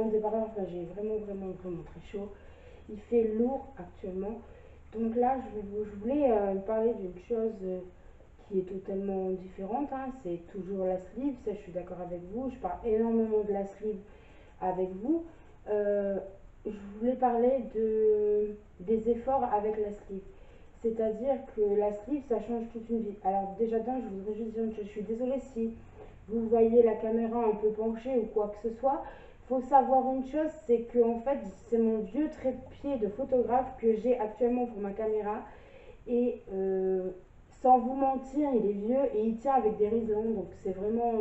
de parler, enfin j'ai vraiment très chaud. Il fait lourd actuellement. Donc là, je voulais parler d'une chose qui est totalement différente, hein. C'est toujours la sleeve, ça je suis d'accord avec vous. Je parle énormément de la sleeve avec vous. Euh, je voulais parler des efforts avec la sleeve. C'est-à-dire que la sleeve, ça change toute une vie. Alors déjà d'un, je voudrais juste dire une chose, je suis désolée si vous voyez la caméra un peu penchée ou quoi que ce soit. Il faut savoir une chose, c'est que en fait, c'est mon vieux trépied de photographe que j'ai actuellement pour ma caméra. Et sans vous mentir, il est vieux et il tient avec des riselons, donc c'est vraiment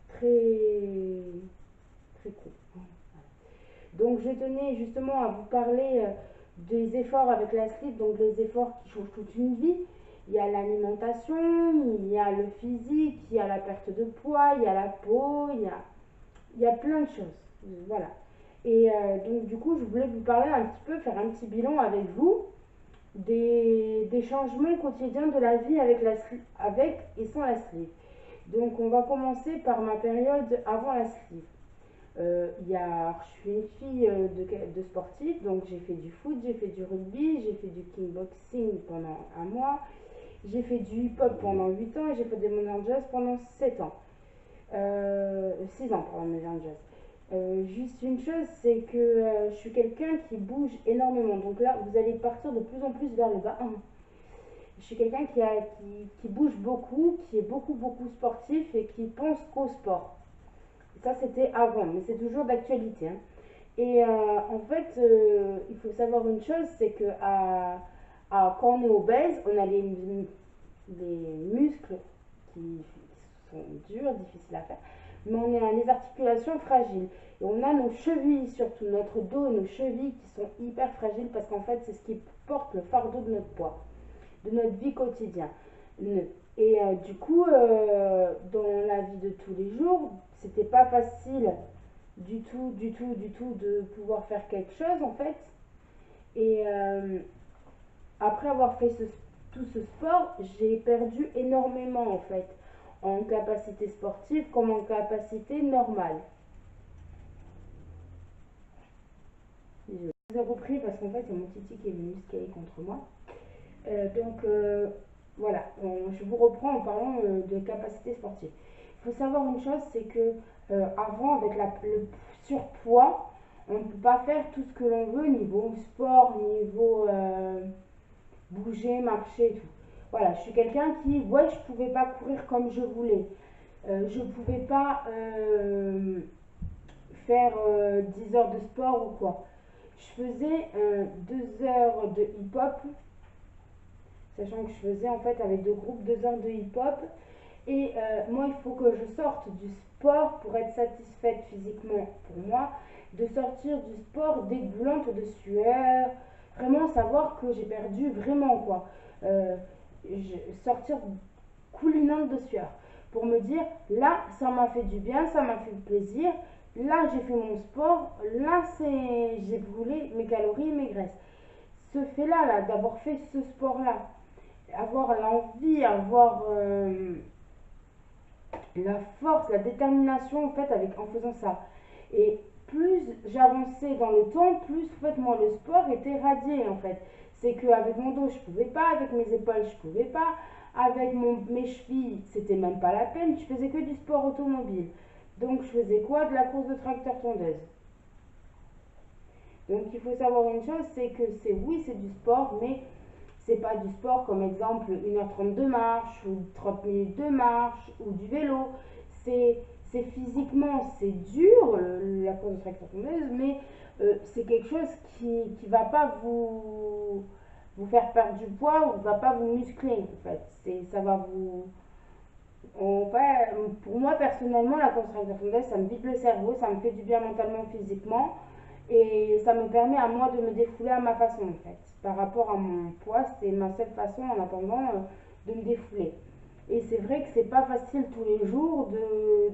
très très cool. Donc je tenais justement à vous parler des efforts avec la slip, donc les efforts qui changent toute une vie. Il y a l'alimentation, il y a le physique, il y a la perte de poids, il y a la peau, il y a plein de choses. Voilà. Et donc du coup, je voulais vous parler un petit peu, faire un petit bilan avec vous des changements quotidiens de la vie avec et sans la sleeve. Donc on va commencer par ma période avant la sleeve. Je suis une fille de sportive, donc j'ai fait du foot, j'ai fait du rugby, j'ai fait du kickboxing pendant un mois, j'ai fait du hip-hop pendant 8 ans et j'ai fait des modern jazz pendant 7 ans. 6 ans pour modern jazz. Juste une chose, c'est que je suis quelqu'un qui bouge énormément. Donc là, vous allez partir de plus en plus vers le bas. Je suis quelqu'un qui bouge beaucoup, qui est beaucoup sportif et qui pense qu'au sport. Ça, c'était avant, mais c'est toujours d'actualité, hein. Et en fait, il faut savoir une chose, c'est que quand on est obèse, on a les muscles qui sont durs, difficiles à faire, mais on a les articulations fragiles. Et on a nos chevilles, surtout notre dos et nos chevilles qui sont hyper fragiles parce qu'en fait, c'est ce qui porte le fardeau de notre poids, de notre vie quotidienne. Et du coup, dans la vie de tous les jours, c'était pas facile du tout de pouvoir faire quelque chose en fait. Et après avoir fait tout ce sport, j'ai perdu énormément en fait, en capacité sportive comme en capacité normale. Je vous ai repris parce qu'en fait, c'est mon titi qui est venu se caler contre moi. Voilà, je vous reprends en parlant de capacité sportive. Il faut savoir une chose, c'est que avant, avec le surpoids, on ne peut pas faire tout ce que l'on veut niveau sport, niveau bouger, marcher et tout. Voilà, je suis quelqu'un qui, ouais, je pouvais pas courir comme je voulais. Je pouvais pas faire 10 heures de sport ou quoi. Je faisais 2 heures de hip-hop, sachant que je faisais en fait avec deux groupes 2 heures de hip-hop. Et moi, il faut que je sorte du sport pour être satisfaite physiquement pour moi, de sortir du sport dégoulante de sueur, vraiment savoir que j'ai perdu vraiment quoi. Sortir coulinante de sueur pour me dire là, ça m'a fait du bien, ça m'a fait plaisir. Là, j'ai fait mon sport, là, j'ai brûlé mes calories, mes graisses. Ce fait-là, là, d'avoir fait ce sport-là, avoir l'envie, avoir la force, la détermination en fait en faisant ça. Et plus j'avançais dans le temps, plus en fait moi le sport était radié en fait. C'est qu'avec mon dos je pouvais pas, avec mes épaules je pouvais pas, avec mes chevilles c'était même pas la peine, je faisais que du sport automobile. Donc je faisais quoi? De la course de tracteur tondeuse. Donc il faut savoir une chose, c'est que oui c'est du sport, mais c'est pas du sport comme exemple 1h30 de marche ou 30 minutes de marche ou du vélo. C'est physiquement, c'est dur la course de tracteur tondeuse, mais c'est quelque chose qui va pas vous faire perdre du poids ou va pas vous muscler en fait. Ça va vous. Pour moi personnellement, la course de tracteur tondeuse, ça me vide le cerveau, ça me fait du bien mentalement, physiquement. Et ça me permet à moi de me défouler à ma façon en fait. Par rapport à mon poids, c'est ma seule façon en attendant de me défouler. Et c'est vrai que c'est pas facile tous les jours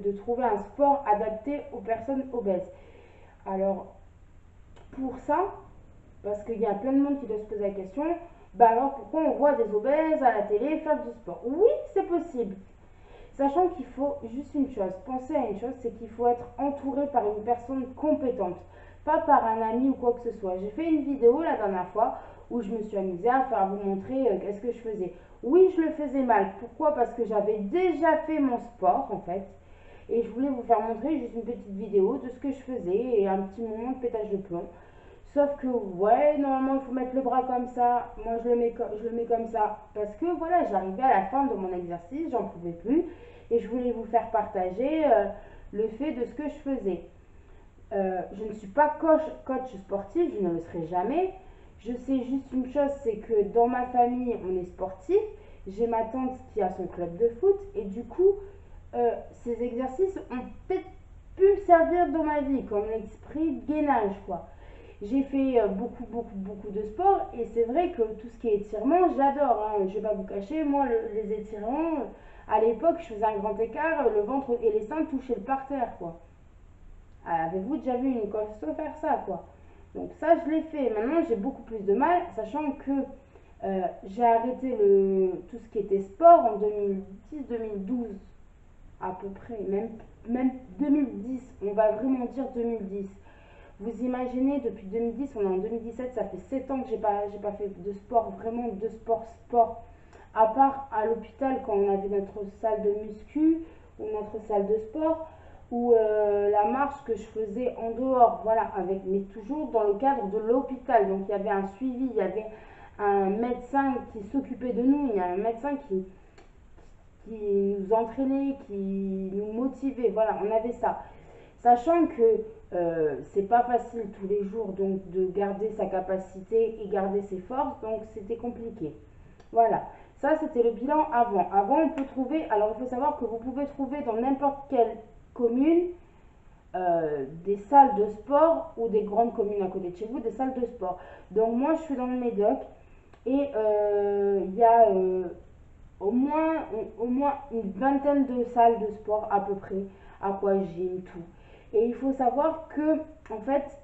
de trouver un sport adapté aux personnes obèses. Alors pour ça, parce qu'il y a plein de monde qui doit se poser la question, bah alors pourquoi on voit des obèses à la télé faire du sport? Oui, c'est possible. Sachant qu'il faut juste une chose, penser à une chose, c'est qu'il faut être entouré par une personne compétente, pas par un ami ou quoi que ce soit. J'ai fait une vidéo la dernière fois où je me suis amusée à faire vous montrer qu'est-ce que je faisais. Oui, je le faisais mal. Pourquoi? Parce que j'avais déjà fait mon sport en fait. Et je voulais vous faire montrer juste une petite vidéo de ce que je faisais et un petit moment de pétage de plomb. Sauf que, ouais, normalement, il faut mettre le bras comme ça. Moi, je le mets comme ça. Parce que, voilà, j'arrivais à la fin de mon exercice, j'en pouvais plus. Et je voulais vous faire partager le fait de ce que je faisais. Je ne suis pas coach sportif, je ne le serai jamais. Je sais juste une chose, c'est que dans ma famille, on est sportif. J'ai ma tante qui a son club de foot. Et du coup, ces exercices ont peut-être pu me servir dans ma vie, comme l'esprit de gainage, quoi. J'ai fait beaucoup de sport et c'est vrai que tout ce qui est étirement, j'adore. Hein. Je vais pas vous cacher, moi, les étirements, à l'époque, je faisais un grand écart, le ventre et les seins touchaient le parterre, quoi. Avez-vous déjà vu une costaud faire ça, quoi? Donc ça, je l'ai fait. Maintenant, j'ai beaucoup plus de mal, sachant que j'ai arrêté tout ce qui était sport en 2010-2012, à peu près, même 2010, on va vraiment dire 2010. Vous imaginez, depuis 2010, on est en 2017, ça fait 7 ans que j'ai pas fait de sport, vraiment de sport, à part à l'hôpital quand on avait notre salle de muscu ou notre salle de sport, ou la marche que je faisais en dehors, voilà, mais toujours dans le cadre de l'hôpital. Donc il y avait un suivi, il y avait un médecin qui s'occupait de nous, il y a un médecin qui nous entraînait, qui nous motivait, voilà, on avait ça. Sachant que c'est pas facile tous les jours donc de garder sa capacité et garder ses forces, donc c'était compliqué. Voilà, ça c'était le bilan avant. Avant on peut trouver, alors il faut savoir que vous pouvez trouver dans n'importe quelle commune des salles de sport ou des grandes communes à côté de chez vous, des salles de sport. Donc moi je suis dans le Médoc et il y a au moins une vingtaine de salles de sport à peu près, aquagym, tout. Et il faut savoir que, en fait,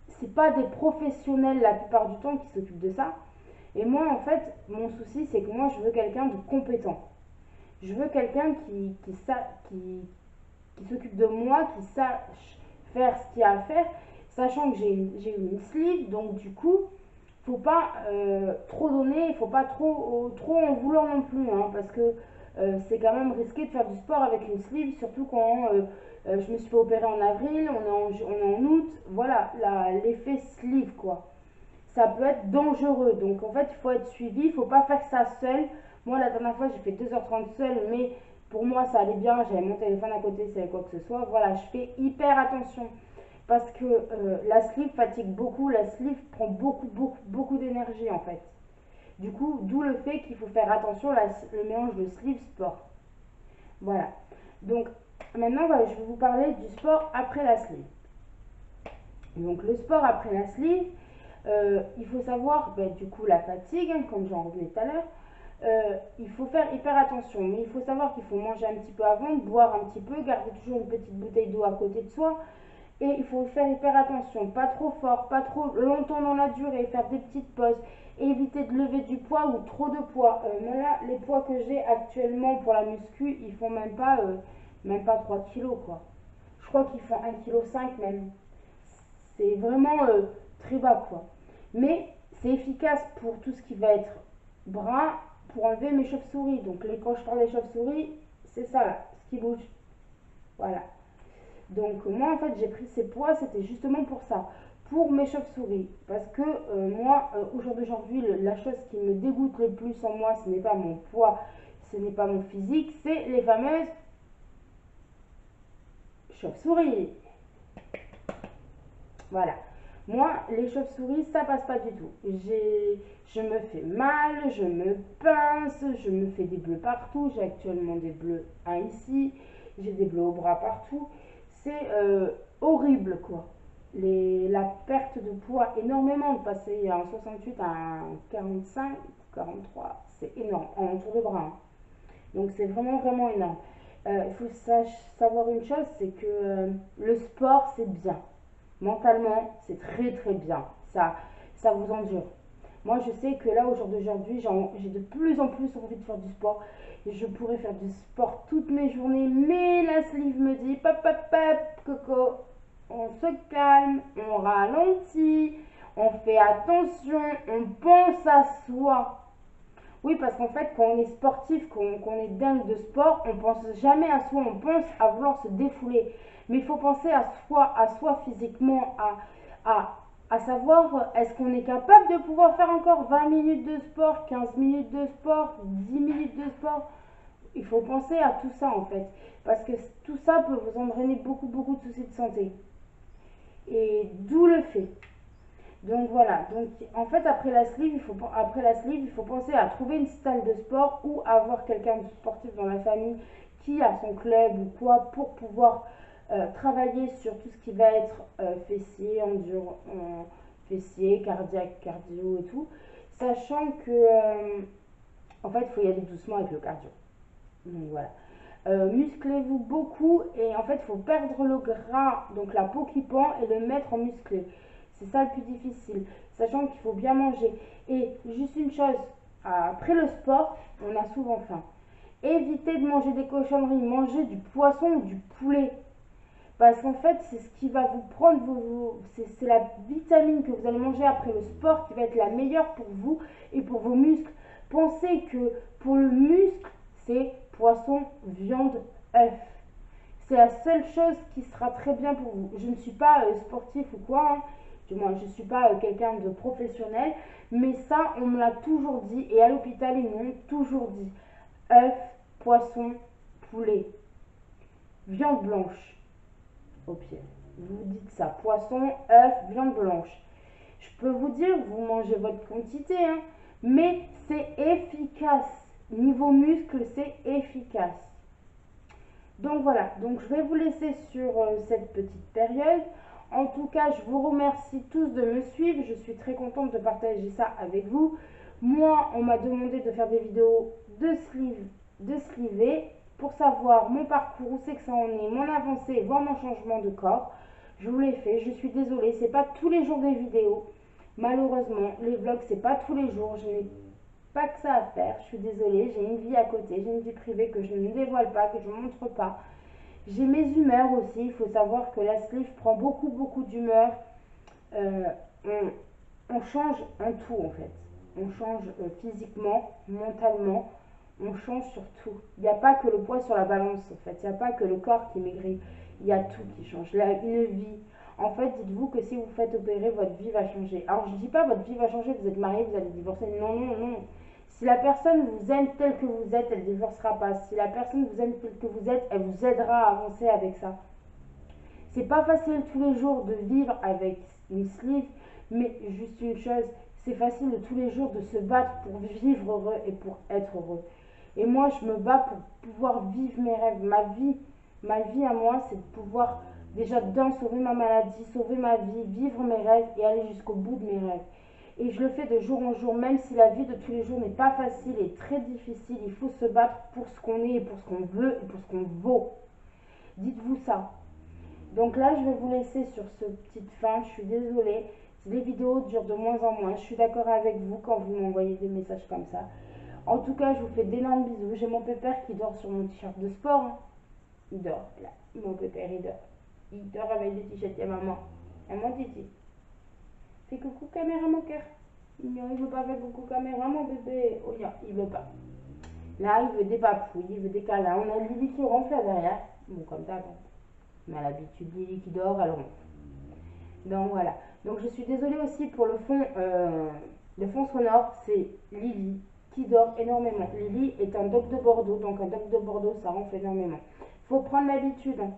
c'est pas des professionnels la plupart du temps qui s'occupent de ça. Et moi, en fait, mon souci, c'est que moi, je veux quelqu'un de compétent. Je veux quelqu'un qui s'occupe de moi, qui sache faire ce qu'il y a à faire, sachant que j'ai une sleeve, donc du coup, faut pas trop donner, il faut pas trop en vouloir non plus, hein, parce que c'est quand même risqué de faire du sport avec une sleeve, surtout quand je me suis fait opérer en avril, on est en août, voilà, l'effet sleeve, quoi. Ça peut être dangereux, donc en fait, il faut être suivi, il faut pas faire ça seul. Moi, la dernière fois, j'ai fait 2h30 seule, mais pour moi, ça allait bien, j'avais mon téléphone à côté, c'est quoi que ce soit. Voilà, je fais hyper attention parce que la sleeve fatigue beaucoup, la sleeve prend beaucoup d'énergie en fait. Du coup, d'où le fait qu'il faut faire attention le mélange de sleeve sport. Voilà. Donc maintenant, voilà, je vais vous parler du sport après la sleeve. Donc le sport après la sleeve, il faut savoir, ben, du coup, la fatigue, hein, comme j'en revenais tout à l'heure. Il faut faire hyper attention, mais il faut savoir qu'il faut manger un petit peu avant, boire un petit peu, garder toujours une petite bouteille d'eau à côté de soi. Et il faut faire hyper attention, pas trop fort, pas trop longtemps dans la durée, faire des petites pauses, éviter de lever du poids ou trop de poids. Moi là, les poids que j'ai actuellement pour la muscu, ils font même pas 3 kilos quoi. Je crois qu'ils font 1,5 kg même. C'est vraiment très bas quoi. Mais c'est efficace pour tout ce qui va être bras, pour enlever mes chauves-souris. Donc quand je parle des chauves-souris, c'est ça là, ce qui bouge. Voilà. Donc moi en fait j'ai pris ces poids, c'était justement pour ça, pour mes chauves-souris. Parce que moi, au jour d'aujourd'hui, la chose qui me dégoûte le plus en moi, ce n'est pas mon poids, ce n'est pas mon physique, c'est les fameuses chauves-souris. Voilà. Moi, les chauves-souris, ça passe pas du tout. Je me fais mal, je me pince, je me fais des bleus partout. J'ai actuellement des bleus ici, j'ai des bleus au bras partout. C'est horrible quoi. La perte de poids, énormément, de passer en 68 à 45, 43, c'est énorme, en tour de bras. Hein. Donc c'est vraiment énorme. Il faut savoir une chose, c'est que le sport c'est bien. Mentalement, c'est très bien. Ça vous endure. Moi, je sais que là, au jour d'aujourd'hui, j'ai de plus en plus envie de faire du sport. Et je pourrais faire du sport toutes mes journées. Mais la sleeve me dit, pop, pop, pop, Coco, on se calme, on ralentit, on fait attention, on pense à soi. Oui, parce qu'en fait, quand on est sportif, quand on est dingue de sport, on pense jamais à soi, on pense à vouloir se défouler. Mais il faut penser à soi physiquement, à savoir est-ce qu'on est capable de pouvoir faire encore 20 minutes de sport, 15 minutes de sport, 10 minutes de sport. Il faut penser à tout ça en fait, parce que tout ça peut vous entraîner beaucoup, beaucoup de soucis de santé. Et d'où le fait. Donc voilà, donc en fait après la sleeve, il faut penser à trouver une salle de sport ou avoir quelqu'un de sportif dans la famille qui a son club ou quoi pour pouvoir travailler sur tout ce qui va être fessier, fessier, cardiaque, cardio et tout, sachant que en fait il faut y aller doucement avec le cardio. Donc voilà. Musclez-vous beaucoup et en fait il faut perdre le gras, donc la peau qui pend et le mettre en musclé. C'est ça le plus difficile, sachant qu'il faut bien manger. Et juste une chose, après le sport, on a souvent faim. Évitez de manger des cochonneries, mangez du poisson ou du poulet. Parce qu'en fait, c'est ce qui va vous prendre, c'est la vitamine que vous allez manger après le sport qui va être la meilleure pour vous et pour vos muscles. Pensez que pour le muscle, c'est poisson, viande, œuf. C'est la seule chose qui sera très bien pour vous. Je ne suis pas sportif ou quoi, hein. Du moins, je ne suis pas quelqu'un de professionnel, mais ça, on me l'a toujours dit, et à l'hôpital, ils m'ont toujours dit. Œuf, poisson, poulet, viande blanche, au pied. Vous dites ça, poisson, œuf, viande blanche. Je peux vous dire, vous mangez votre quantité, hein, mais c'est efficace. Niveau muscle, c'est efficace. Donc voilà, donc je vais vous laisser sur cette petite période. En tout cas, je vous remercie tous de me suivre. Je suis très contente de partager ça avec vous. Moi, on m'a demandé de faire des vidéos de sleevé pour savoir mon parcours, où c'est que ça en est, mon avancée, voir mon changement de corps. Je vous l'ai fait. Je suis désolée, c'est pas tous les jours des vidéos. Malheureusement, les vlogs, c'est pas tous les jours. Je n'ai pas que ça à faire. Je suis désolée, j'ai une vie à côté, j'ai une vie privée que je ne dévoile pas, que je ne montre pas. J'ai mes humeurs aussi. Il faut savoir que la sleeve prend beaucoup, beaucoup d'humeur. Euh, on change en tout en fait. On change physiquement, mentalement, on change sur tout. Il n'y a pas que le poids sur la balance en fait. Il n'y a pas que le corps qui maigrit. Il y a tout qui change. Une vie. En fait, dites-vous que si vous faites opérer, votre vie va changer. Alors, je ne dis pas votre vie va changer, vous êtes marié, vous allez divorcer. Non, non, non. Si la personne vous aime tel que vous êtes, elle ne divorcera pas. Si la personne vous aime tel que vous êtes, elle vous aidera à avancer avec ça. C'est pas facile tous les jours de vivre avec une sleeve, mais juste une chose, c'est facile de tous les jours de se battre pour vivre heureux et pour être heureux. Et moi, je me bats pour pouvoir vivre mes rêves. Ma vie à moi, c'est de pouvoir déjà sauver ma maladie, sauver ma vie, vivre mes rêves et aller jusqu'au bout de mes rêves. Et je le fais de jour en jour, même si la vie de tous les jours n'est pas facile et très difficile. Il faut se battre pour ce qu'on est, pour ce qu'on veut et pour ce qu'on vaut. Dites-vous ça. Donc là, je vais vous laisser sur ce petite fin. Je suis désolée. Les vidéos durent de moins en moins. Je suis d'accord avec vous quand vous m'envoyez des messages comme ça. En tout cas, je vous fais d'énormes bisous. J'ai mon pépère qui dort sur mon t-shirt de sport, hein. Il dort, là. Mon pépère, il dort. Il dort avec le t-shirt. Il y a maman. Et mon titi. Fais coucou caméra, mon cœur. Non, il veut pas faire coucou caméra, mon bébé. Oh non, il veut pas. Là, il veut des papouilles, il veut des câlins. On a Lily qui ronfle là derrière. Bon, comme d'hab. Mais à l'habitude, Lily qui dort, elle ronfle. Donc voilà. Donc je suis désolée aussi pour le fond sonore. C'est Lily qui dort énormément. Lily est un dogue de Bordeaux. Donc un dogue de Bordeaux, ça ronfle énormément. Il faut prendre l'habitude. Hein.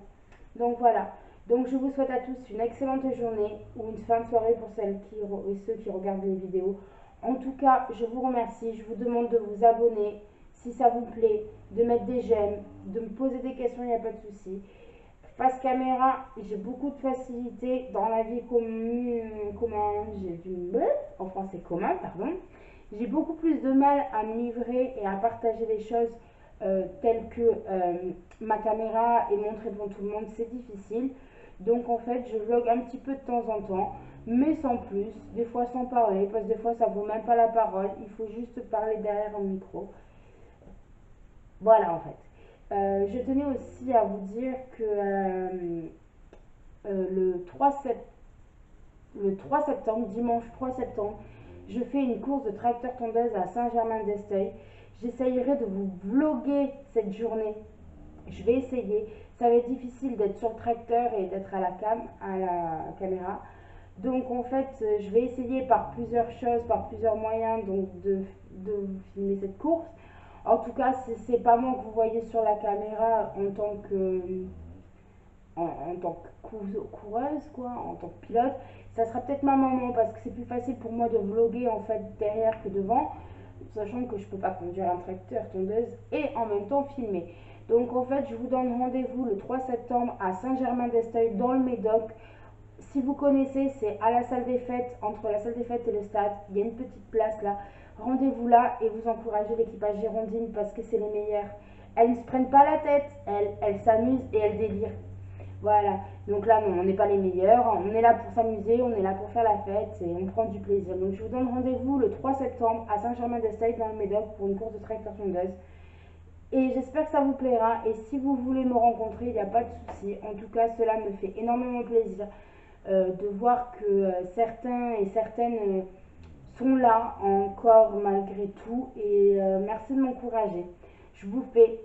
Donc voilà. Donc je vous souhaite à tous une excellente journée ou une fin de soirée pour celles et ceux qui regardent les vidéos. En tout cas, je vous remercie. Je vous demande de vous abonner si ça vous plaît, de mettre des j'aime, de me poser des questions, il n'y a pas de souci. Face caméra, j'ai beaucoup de facilité dans la vie en français commun, pardon. J'ai beaucoup plus de mal à me livrer et à partager les choses telles que ma caméra et montrer devant tout le monde, c'est difficile. Donc en fait, je vlog un petit peu de temps en temps, mais sans plus, des fois sans parler, parce que des fois ça vaut même pas la parole, il faut juste parler derrière un micro. Voilà en fait. Je tenais aussi à vous dire que le 3 septembre, dimanche 3 septembre, je fais une course de tracteur tondeuse à Saint-Germain-d'Esteuil. J'essayerai de vous vlogger cette journée. Je vais essayer. Ça va être difficile d'être sur le tracteur et d'être à la caméra. Donc en fait, je vais essayer par plusieurs choses, par plusieurs moyens donc de filmer cette course. En tout cas, c'est pas moi que vous voyez sur la caméra en tant que coureuse, quoi, en tant que pilote. Ça sera peut-être ma maman parce que c'est plus facile pour moi de vlogger en fait derrière que devant, sachant que je peux pas conduire un tracteur tondeuse et en même temps filmer. Donc en fait, je vous donne rendez-vous le 3 septembre à Saint-Germain-d'Esteuil dans le Médoc. Si vous connaissez, c'est à la salle des fêtes, entre la salle des fêtes et le stade. Il y a une petite place là. Rendez-vous là et vous encouragez l'équipage Girondine parce que c'est les meilleurs. Elles ne se prennent pas la tête, elles s'amusent et elles délirent. Voilà, donc là non, on n'est pas les meilleurs, on est là pour s'amuser, on est là pour faire la fête et on prend du plaisir. Donc je vous donne rendez-vous le 3 septembre à Saint-Germain-d'Esteuil dans le Médoc pour une course de tracteur tondeuse. Et j'espère que ça vous plaira et si vous voulez me rencontrer, il n'y a pas de souci. En tout cas, cela me fait énormément plaisir de voir que certains et certaines sont là encore malgré tout et merci de m'encourager. Je vous fais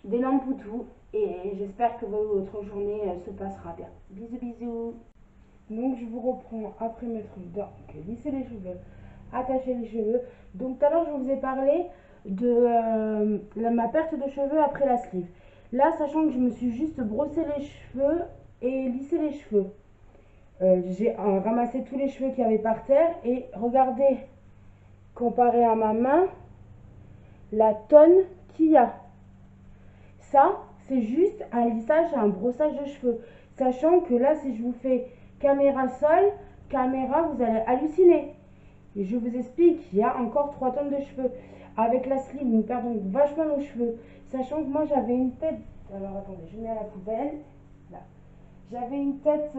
d'énormes poutous et j'espère que votre journée se passera bien. Bisous bisous. Donc je vous reprends après m'être lisser les cheveux, attacher les cheveux. Donc tout à l'heure je vous ai parlé de ma perte de cheveux après la sleeve. Là, sachant que je me suis juste brossé les cheveux et lissé les cheveux. J'ai ramassé tous les cheveux qu'il y avait par terre et regardez, comparé à ma main, la tonne qu'il y a. Ça, c'est juste un lissage et un brossage de cheveux. Sachant que là, si je vous fais caméra seule, caméra, vous allez halluciner. Et je vous explique, il y a encore 3 tonnes de cheveux. Avec la sleeve, nous perdons vachement nos cheveux. Sachant que moi, j'avais une tête... Alors, attendez, je mets à la poubelle. Là. J'avais une tête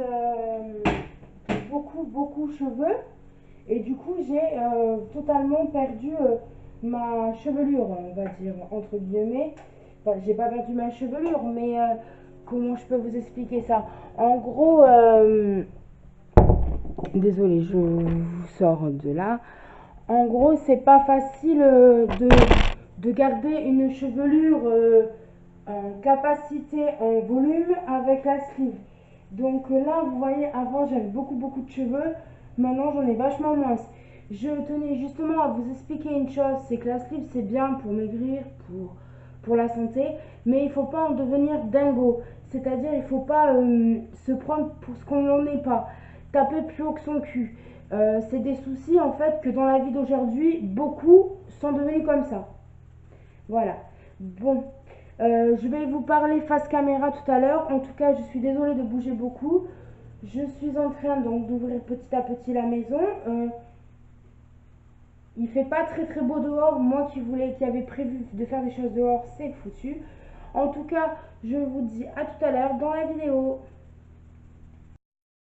beaucoup cheveux. Et du coup, j'ai totalement perdu ma chevelure, on va dire, entre guillemets. Enfin, j'ai pas perdu ma chevelure, mais comment je peux vous expliquer ça? En gros, désolée, je vous sors de là. En gros, c'est pas facile de garder une chevelure en capacité, en volume avec la sleeve. Donc là, vous voyez, avant j'avais beaucoup de cheveux. Maintenant, j'en ai vachement moins. Je tenais justement à vous expliquer une chose, c'est que la sleeve, c'est bien pour maigrir, pour la santé, mais il faut pas en devenir dingo. C'est-à-dire, il faut pas se prendre pour ce qu'on n'en est pas. Taper plus haut que son cul. C'est des soucis, en fait, que dans la vie d'aujourd'hui, beaucoup sont devenus comme ça. Voilà. Bon. Je vais vous parler face caméra tout à l'heure. En tout cas, je suis désolée de bouger beaucoup. Je suis en train donc d'ouvrir petit à petit la maison. Il fait pas très beau dehors. Moi qui avait prévu de faire des choses dehors, c'est foutu. En tout cas, je vous dis à tout à l'heure dans la vidéo.